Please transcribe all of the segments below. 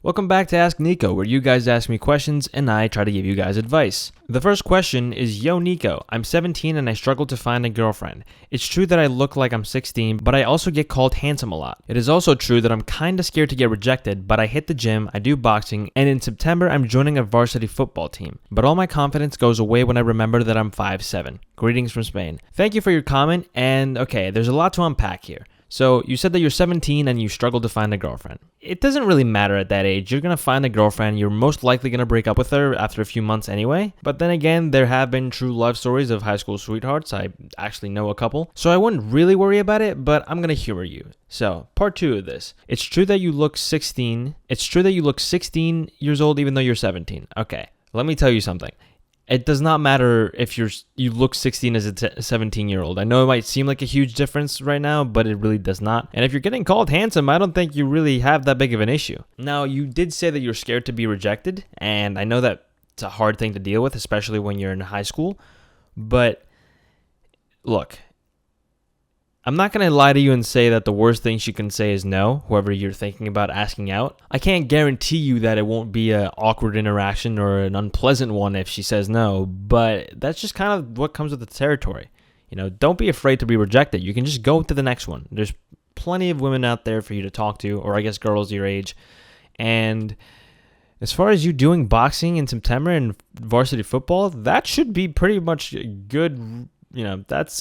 Welcome back to Ask Nico, where you guys ask me questions and I try to give you guys advice. The first question is, Yo Nico, I'm 17 and I struggle to find a girlfriend. It's true that I look like I'm 16, but I also get called handsome a lot. It is also true that I'm kinda scared to get rejected, but I hit the gym, I do boxing, and in September I'm joining a varsity football team. But all my confidence goes away when I remember that I'm 5'7". Greetings from Spain. Thank you for your comment, and okay, there's a lot to unpack here. So you said that you're 17 and you struggle to find a girlfriend. It doesn't really matter at that age. You're going to find a girlfriend. You're most likely going to break up with her after a few months anyway. But then again, there have been true love stories of high school sweethearts. I actually know a couple. So I wouldn't really worry about it, but I'm going to humor you. So, part 2 of this. It's true that you look 16. It's true that you look 16 years old even though you're 17. Okay, let me tell you something. It does not matter if you look 16 as a 17-year-old. I know it might seem like a huge difference right now, but it really does not. And if you're getting called handsome, I don't think you really have that big of an issue. Now, you did say that you're scared to be rejected, and I know that it's a hard thing to deal with, especially when you're in high school. But look, I'm not going to lie to you and say that the worst thing she can say is no, whoever you're thinking about asking out. I can't guarantee you that it won't be an awkward interaction or an unpleasant one if she says no, but that's just kind of what comes with the territory. You know, don't be afraid to be rejected. You can just go to the next one. There's plenty of women out there for you to talk to, or I guess girls your age. And as far as you doing boxing in September and varsity football, that should be pretty much good. You know, that's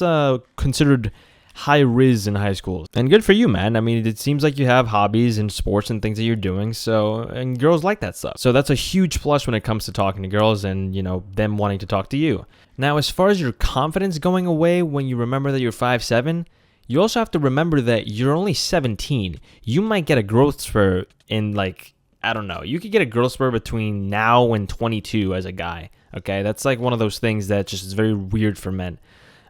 considered high riz in high school, and good for you, man. I mean, it seems like you have hobbies and sports and things that you're doing, so, and girls like that stuff, so that's a huge plus when it comes to talking to girls and, you know, them wanting to talk to you. Now, as far as your confidence going away when you remember that you're 5'7", you also have to remember that you're only 17. You might get a growth spurt in, like, I don't know, you could get a growth spurt between now and 22 as a guy. Okay, that's like one of those things that just is very weird for men.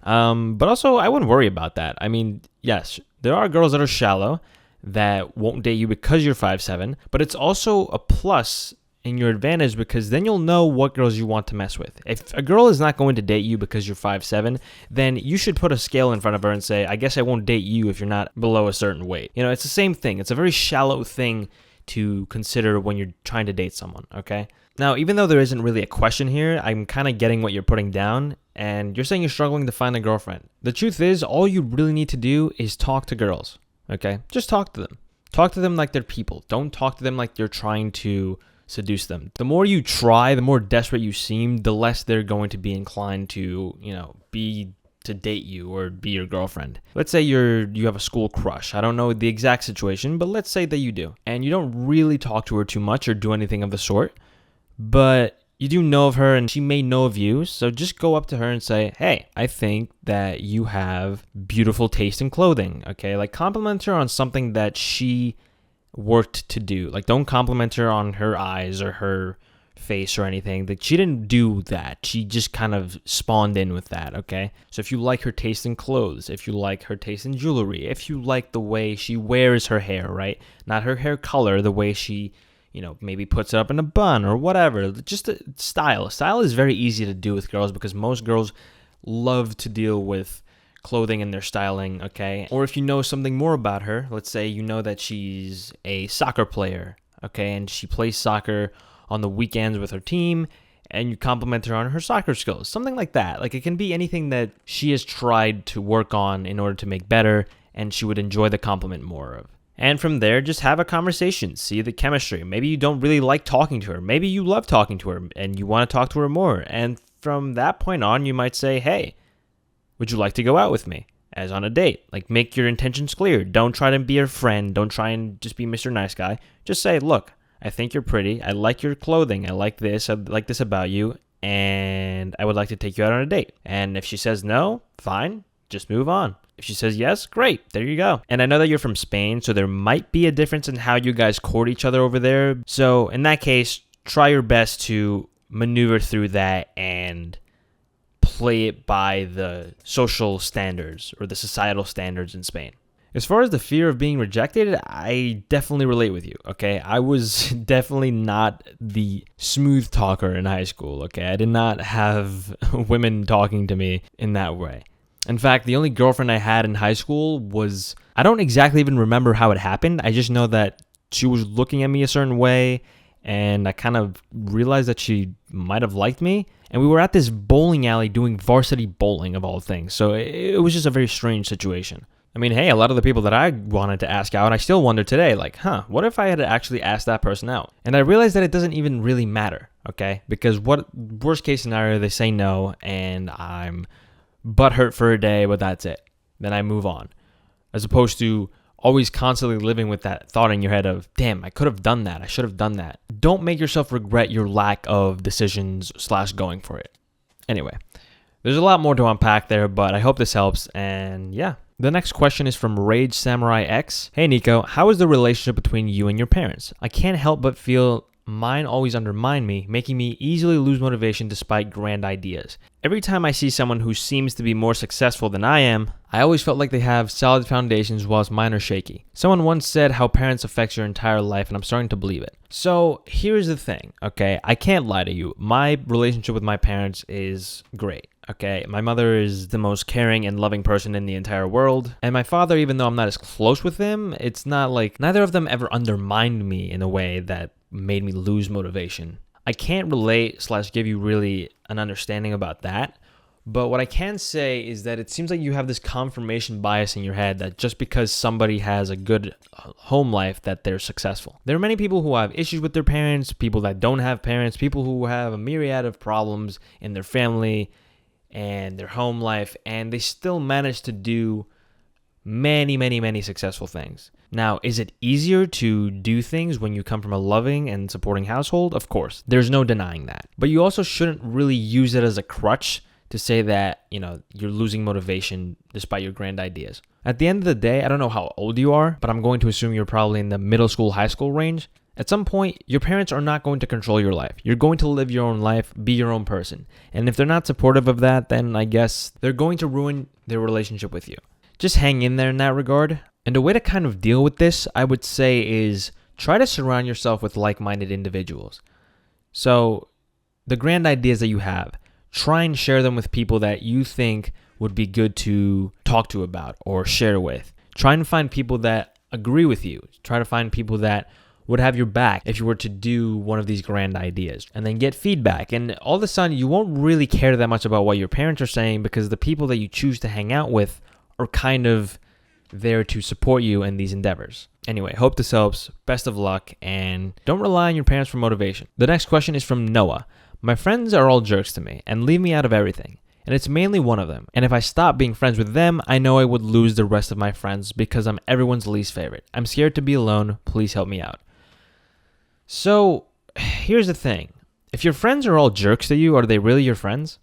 But also, I wouldn't worry about that. I mean, yes, there are girls that are shallow that won't date you because you're 5'7", but it's also a plus in your advantage because then you'll know what girls you want to mess with. If a girl is not going to date you because you're 5'7", then you should put a scale in front of her and say, I guess I won't date you if you're not below a certain weight. You know, it's the same thing. It's a very shallow thing to consider when you're trying to date someone, okay? Now, even though there isn't really a question here, I'm kind of getting what you're putting down, and you're saying you're struggling to find a girlfriend. The truth is, all you really need to do is talk to girls, okay? Just talk to them. Talk to them like they're people. Don't talk to them like you're trying to seduce them. The more you try, the more desperate you seem, the less they're going to be inclined to, you know, to date you or be your girlfriend. Let's say you have a school crush. I don't know the exact situation, but let's say that you do. And you don't really talk to her too much or do anything of the sort, but you do know of her and she may know of you, so just go up to her and say, hey, I think that you have beautiful taste in clothing, okay? Like, compliment her on something that she worked to do. Like, don't compliment her on her eyes or her face or anything. Like, she didn't do that. She just kind of spawned in with that, okay? So if you like her taste in clothes, if you like her taste in jewelry, if you like the way she wears her hair, right? Not her hair color, the way she, you know, maybe puts it up in a bun or whatever. Just style. Style is very easy to do with girls because most girls love to deal with clothing and their styling, okay? Or if you know something more about her, let's say you know that she's a soccer player, okay? And she plays soccer on the weekends with her team, and you compliment her on her soccer skills. Something like that. Like, it can be anything that she has tried to work on in order to make better, and she would enjoy the compliment more of. And from there, just have a conversation, see the chemistry. Maybe you don't really like talking to her. Maybe you love talking to her and you want to talk to her more. And from that point on, you might say, hey, would you like to go out with me? As on a date. Like, make your intentions clear. Don't try to be her friend. Don't try and just be Mr. Nice Guy. Just say, look, I think you're pretty. I like your clothing. I like this. I like this about you. And I would like to take you out on a date. And if she says no, fine. Just move on. If she says yes, great. There you go. And I know that you're from Spain, so there might be a difference in how you guys court each other over there. So in that case, try your best to maneuver through that and play it by the social standards or the societal standards in Spain. As far as the fear of being rejected, I definitely relate with you, okay? I was definitely not the smooth talker in high school, okay? I did not have women talking to me in that way. In fact, the only girlfriend I had in high school was, I don't exactly even remember how it happened. I just know that she was looking at me a certain way, and I kind of realized that she might have liked me. And we were at this bowling alley doing varsity bowling of all things. So it was just a very strange situation. I mean, hey, a lot of the people that I wanted to ask out, I still wonder today, like, what if I had actually asked that person out? And I realized that it doesn't even really matter, okay? Because what worst case scenario, they say no, and I'm butthurt for a day, but that's it. Then I move on. As opposed to always constantly living with that thought in your head of, damn, I could have done that. I should have done that. Don't make yourself regret your lack of decisions / going for it. Anyway, there's a lot more to unpack there, but I hope this helps. And yeah. The next question is from Rage Samurai X. Hey Nico, how is the relationship between you and your parents? I can't help but feel mine always undermine me, making me easily lose motivation despite grand ideas. Every time I see someone who seems to be more successful than I am, I always felt like they have solid foundations whilst mine are shaky. Someone once said how parents affect your entire life, and I'm starting to believe it. So here's the thing, okay? I can't lie to you. My relationship with my parents is great. Okay, my mother is the most caring and loving person in the entire world. And my father, even though I'm not as close with him, it's not like neither of them ever undermined me in a way that made me lose motivation. I can't relate / give you really an understanding about that. But what I can say is that it seems like you have this confirmation bias in your head that just because somebody has a good home life that they're successful. There are many people who have issues with their parents, people that don't have parents, people who have a myriad of problems in their family and their home life, and they still manage to do many successful things. Now, is it easier to do things when you come from a loving and supporting household? Of course. There's no denying that. But you also shouldn't really use it as a crutch to say that, you're losing motivation despite your grand ideas. At the end of the day, I don't know how old you are, but I'm going to assume you're probably in the middle school, high school range. At some point, your parents are not going to control your life. You're going to live your own life, be your own person. And if they're not supportive of that, then I guess they're going to ruin their relationship with you. Just hang in there in that regard. And a way to kind of deal with this, I would say, is try to surround yourself with like-minded individuals. So the grand ideas that you have, try and share them with people that you think would be good to talk to about or share with. Try and find people that agree with you. Try to find people that would have your back if you were to do one of these grand ideas, and then get feedback. And all of a sudden, you won't really care that much about what your parents are saying because the people that you choose to hang out with are kind of there to support you in these endeavors. Anyway, hope this helps. Best of luck, and don't rely on your parents for motivation. The next question is from Noah. My friends are all jerks to me and leave me out of everything, and it's mainly one of them. And if I stop being friends with them, I know I would lose the rest of my friends because I'm everyone's least favorite. I'm scared to be alone. Please help me out. So, here's the thing. If your friends are all jerks to you, are they really your friends?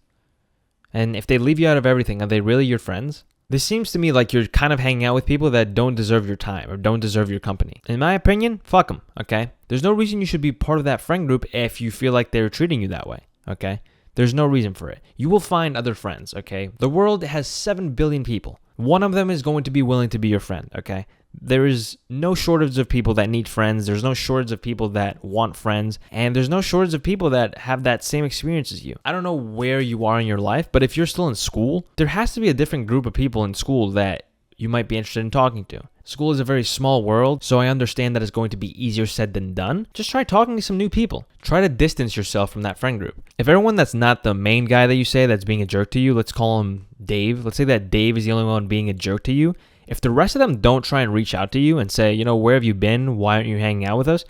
And if they leave you out of everything, are they really your friends? This seems to me like you're kind of hanging out with people that don't deserve your time or don't deserve your company. In my opinion, fuck them, okay? There's no reason you should be part of that friend group if you feel like they're treating you that way, okay? There's no reason for it. You will find other friends, okay? The world has 7 billion people. One of them is going to be willing to be your friend, okay? There is no shortage of people that need friends. There's no shortage of people that want friends. And there's no shortage of people that have that same experience as you. I don't know where you are in your life, but if you're still in school, there has to be a different group of people in school that you might be interested in talking to. School is a very small world, so I understand that it's going to be easier said than done. Just try talking to some new people. Try to distance yourself from that friend group. If everyone that's not the main guy that you say that's being a jerk to you, let's call him Dave. Let's say that Dave is the only one being a jerk to you. If the rest of them don't try and reach out to you and say, where have you been? Why aren't you hanging out with us?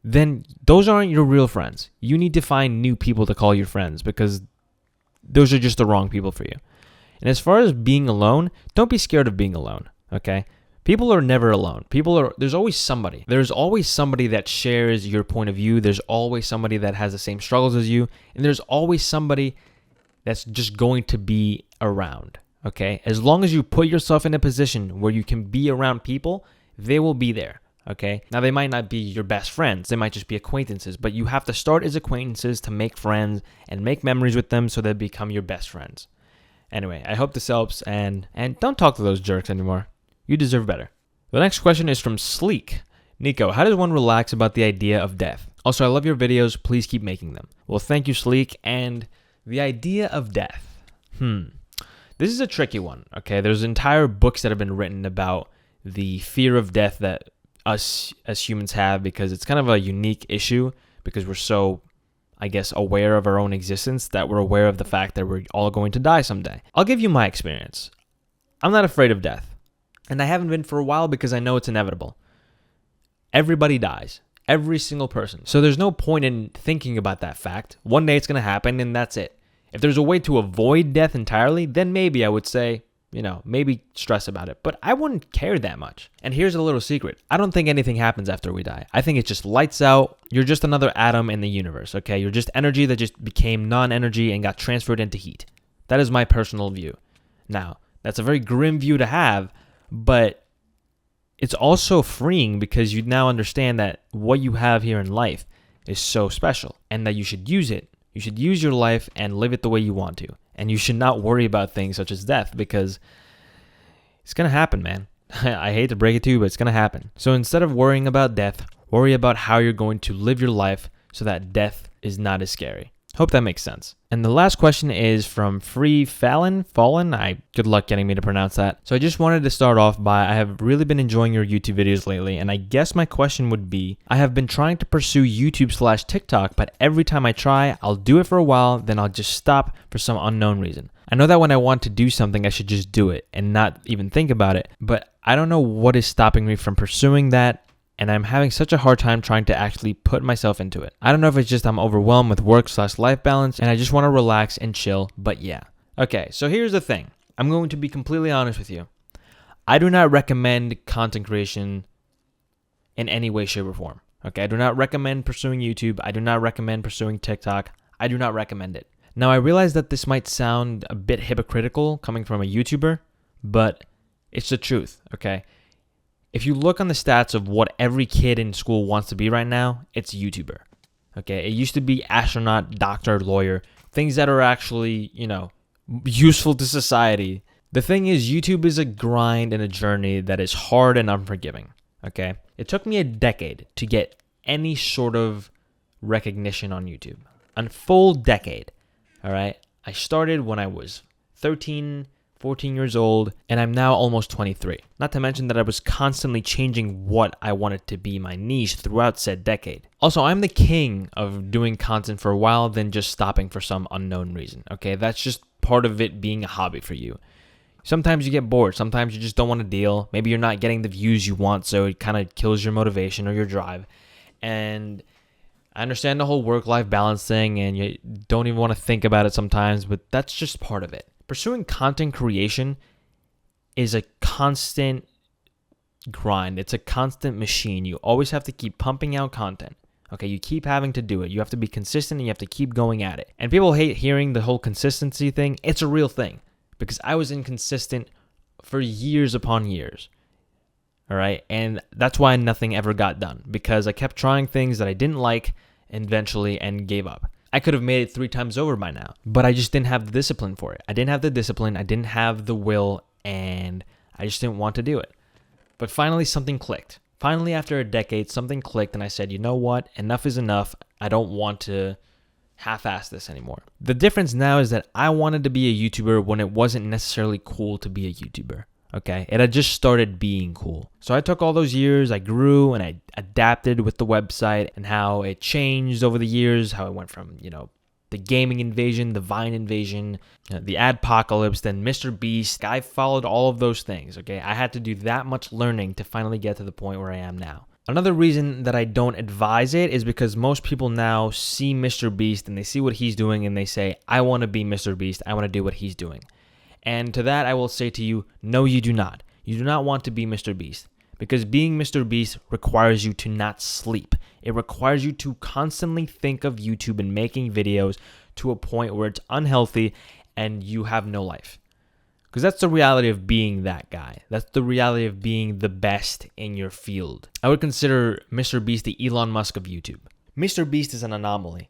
Then those aren't your real friends. You need to find new people to call your friends because those are just the wrong people for you. And as far as being alone, don't be scared of being alone, okay? People are never alone. There's always somebody. There's always somebody that shares your point of view. There's always somebody that has the same struggles as you. And there's always somebody that's just going to be around. Okay, as long as you put yourself in a position where you can be around people, they will be there. Okay, now they might not be your best friends, they might just be acquaintances, but you have to start as acquaintances to make friends and make memories with them so they become your best friends. Anyway, I hope this helps, and don't talk to those jerks anymore. You deserve better. The next question is from Sleek. Nico, how does one relax about the idea of death? Also, I love your videos. Please keep making them. Well, thank you, Sleek. And the idea of death. This is a tricky one, okay? There's entire books that have been written about the fear of death that us as humans have, because it's kind of a unique issue because we're so, I guess, aware of our own existence that we're aware of the fact that we're all going to die someday. I'll give you my experience. I'm not afraid of death, and I haven't been for a while because I know it's inevitable. Everybody dies. Every single person. So there's no point in thinking about that fact. One day it's going to happen and that's it. If there's a way to avoid death entirely, then maybe I would say, maybe stress about it. But I wouldn't care that much. And here's a little secret. I don't think anything happens after we die. I think it just lights out. You're just another atom in the universe, okay? You're just energy that just became non-energy and got transferred into heat. That is my personal view. Now, that's a very grim view to have, but it's also freeing because you now understand that what you have here in life is so special and that you should use it. You should use your life and live it the way you want to. And you should not worry about things such as death because it's going to happen, man. I hate to break it to you, but it's going to happen. So instead of worrying about death, worry about how you're going to live your life so that death is not as scary. Hope that makes sense. And the last question is from Free Fallen. Good luck getting me to pronounce that. So I just wanted to start off by, I have really been enjoying your YouTube videos lately, and I guess my question would be, I have been trying to pursue YouTube/TikTok, but every time I try, I'll do it for a while, then I'll just stop for some unknown reason. I know that when I want to do something, I should just do it and not even think about it, but I don't know what is stopping me from pursuing that, and I'm having such a hard time trying to actually put myself into it. I don't know if it's just I'm overwhelmed with work/life balance and I just want to relax and chill, but yeah. Okay, so here's the thing. I'm going to be completely honest with you. I do not recommend content creation in any way, shape, or form. Okay, I do not recommend pursuing YouTube. I do not recommend pursuing TikTok. I do not recommend it. Now, I realize that this might sound a bit hypocritical coming from a YouTuber, but it's the truth, okay? If you look on the stats of what every kid in school wants to be right now, it's YouTuber. Okay, it used to be astronaut, doctor, lawyer, things that are actually, useful to society. The thing is, YouTube is a grind and a journey that is hard and unforgiving. Okay, it took me a decade to get any sort of recognition on YouTube. A full decade. All right, I started when I was 13, 14 years old, and I'm now almost 23. Not to mention that I was constantly changing what I wanted to be my niche throughout said decade. Also, I'm the king of doing content for a while, then just stopping for some unknown reason. Okay, that's just part of it being a hobby for you. Sometimes you get bored. Sometimes you just don't want to deal. Maybe you're not getting the views you want, so it kind of kills your motivation or your drive. And I understand the whole work-life balance thing, and you don't even want to think about it sometimes, but that's just part of it. Pursuing content creation is a constant grind. It's a constant machine. You always have to keep pumping out content. Okay, you keep having to do it. You have to be consistent and you have to keep going at it. And people hate hearing the whole consistency thing. It's a real thing because I was inconsistent for years upon years. All right, and that's why nothing ever got done because I kept trying things that I didn't like eventually and gave up. I could have made it 3 times over by now, but I just didn't have the discipline for it. I didn't have the discipline, I didn't have the will, and I just didn't want to do it. But finally, something clicked. Finally, after a decade, something clicked, and I said, you know what? Enough is enough. I don't want to half-ass this anymore. The difference now is that I wanted to be a YouTuber when it wasn't necessarily cool to be a YouTuber. Okay, it had just started being cool. So I took all those years, I grew and I adapted with the website and how it changed over the years, how it went from, the gaming invasion, the Vine invasion, the adpocalypse, then Mr. Beast. I followed all of those things, okay? I had to do that much learning to finally get to the point where I am now. Another reason that I don't advise it is because most people now see Mr. Beast and they see what he's doing and they say, I want to be Mr. Beast, I want to do what he's doing. And to that, I will say to you, no, you do not. You do not want to be Mr. Beast because being Mr. Beast requires you to not sleep. It requires you to constantly think of YouTube and making videos to a point where it's unhealthy and you have no life. Because that's the reality of being that guy. That's the reality of being the best in your field. I would consider Mr. Beast the Elon Musk of YouTube. Mr. Beast is an anomaly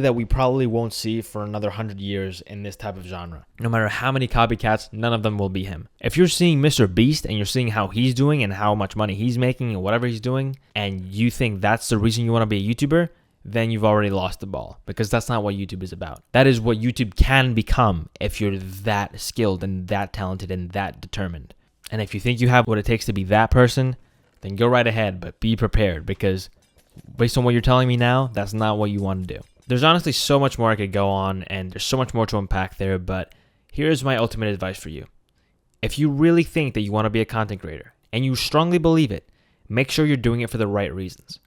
that we probably won't see for another 100 years in this type of genre. No matter how many copycats, none of them will be him. If you're seeing Mr. Beast and you're seeing how he's doing and how much money he's making and whatever he's doing, and you think that's the reason you want to be a YouTuber, then you've already lost the ball because that's not what YouTube is about. That is what YouTube can become if you're that skilled and that talented and that determined. And if you think you have what it takes to be that person, then go right ahead, but be prepared, because based on what you're telling me now, that's not what you want to do. There's honestly so much more I could go on, and there's so much more to unpack there, but here's my ultimate advice for you. If you really think that you want to be a content creator, and you strongly believe it, make sure you're doing it for the right reasons.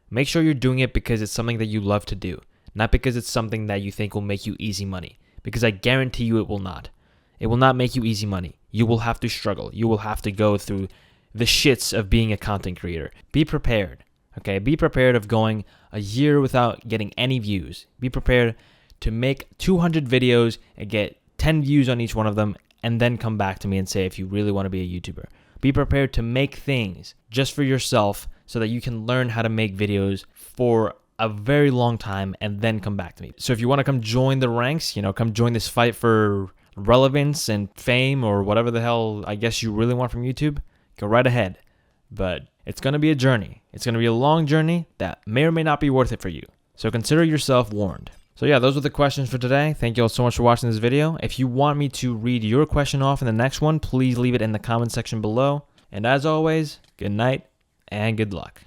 Make sure you're doing it because it's something that you love to do, not because it's something that you think will make you easy money, because I guarantee you it will not. It will not make you easy money. You will have to struggle. You will have to go through the shits of being a content creator. Be prepared, okay? Be prepared of going a year without getting any views. Be prepared to make 200 videos and get 10 views on each one of them, and then come back to me and say if you really want to be a YouTuber. Be prepared to make things just for yourself so that you can learn how to make videos for a very long time and then come back to me. So if you want to come join the ranks, come join this fight for relevance and fame or whatever the hell I guess you really want from YouTube, go right ahead. But it's going to be a journey. It's going to be a long journey that may or may not be worth it for you. So consider yourself warned. So yeah, those are the questions for today. Thank you all so much for watching this video. If you want me to read your question off in the next one, please leave it in the comment section below. And as always, good night and good luck.